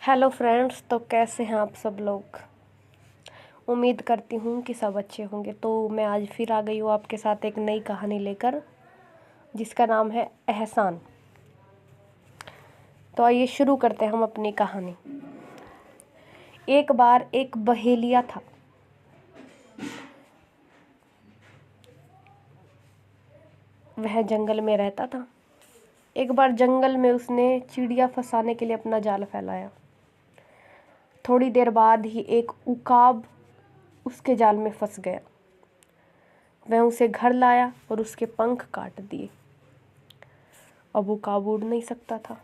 Hello friends, तो कैसे हैं आप सब लोग। उम्मीद करती हूँ कि सब अच्छे होंगे। तो मैं आज फिर आ गई हूँ आपके साथ एक नई कहानी लेकर, जिसका नाम है एहसान। तो आइए शुरू करते हैं हम अपनी कहानी। एक बार एक बहेलिया था। वह जंगल में रहता था। एक बार जंगल में उसने चिड़िया फंसाने के लिए अपना जाल फैलाया। थोड़ी देर बाद ही एक उकाब उसके जाल में फंस गया। वह उसे घर लाया और उसके पंख काट दिए। अब उकाब उड़ नहीं सकता था,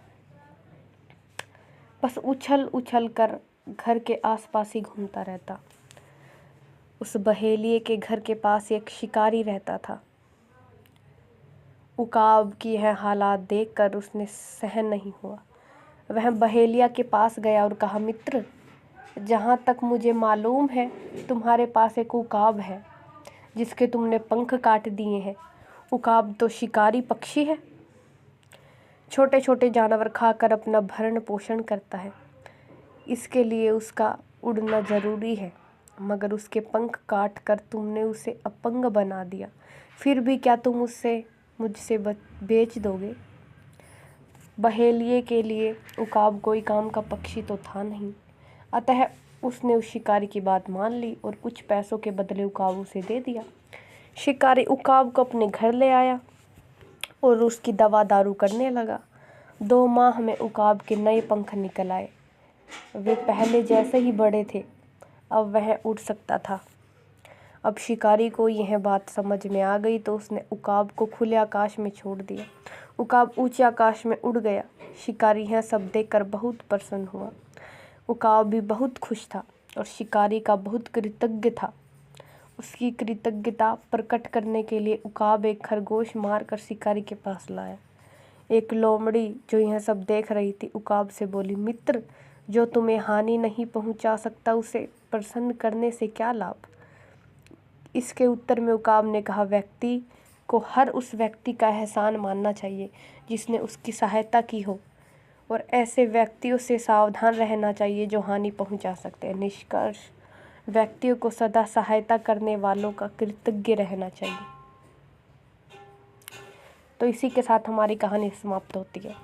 बस उछल उछल कर घर के आसपास ही घूमता रहता। उस बहेलिये के घर के पास एक शिकारी रहता था। उकाब की यह हालात देखकर उसने सहन नहीं हुआ। वह बहेलिया के पास गया और कहा, मित्र, जहाँ तक मुझे मालूम है तुम्हारे पास एक उकाब है जिसके तुमने पंख काट दिए हैं। उकाब तो शिकारी पक्षी है, छोटे छोटे जानवर खाकर अपना भरण पोषण करता है, इसके लिए उसका उड़ना ज़रूरी है। मगर उसके पंख काट कर तुमने उसे अपंग बना दिया। फिर भी क्या तुम उससे मुझसे बेच दोगे? बहेलिये के लिए उकाब कोई काम का पक्षी तो था नहीं, अतः उसने उस शिकारी की बात मान ली और कुछ पैसों के बदले उकाब उसे दे दिया। शिकारी उकाब को अपने घर ले आया और उसकी दवा दारू करने लगा। 2 माह में उकाब के नए पंख निकल आए। वे पहले जैसे ही बड़े थे। अब वह उड़ सकता था। अब शिकारी को यह बात समझ में आ गई तो उसने उकाब को खुले आकाश में छोड़ दिया। उकाब ऊंचे आकाश में उड़ गया। शिकारी यह सब देखकर बहुत प्रसन्न हुआ। उकाब भी बहुत खुश था और शिकारी का बहुत कृतज्ञ था। उसकी कृतज्ञता प्रकट करने के लिए उकाब एक खरगोश मारकर शिकारी के पास लाया। एक लोमड़ी जो यह सब देख रही थी उकाब से बोली, मित्र, जो तुम्हें हानि नहीं पहुंचा सकता उसे प्रसन्न करने से क्या लाभ? इसके उत्तर में उकाब ने कहा, व्यक्ति को हर उस व्यक्ति का एहसान मानना चाहिए जिसने उसकी सहायता की हो, और ऐसे व्यक्तियों से सावधान रहना चाहिए जो हानि पहुंचा सकते हैं। निष्कर्ष, व्यक्तियों को सदा सहायता करने वालों का कृतज्ञ रहना चाहिए। तो इसी के साथ हमारी कहानी समाप्त होती है।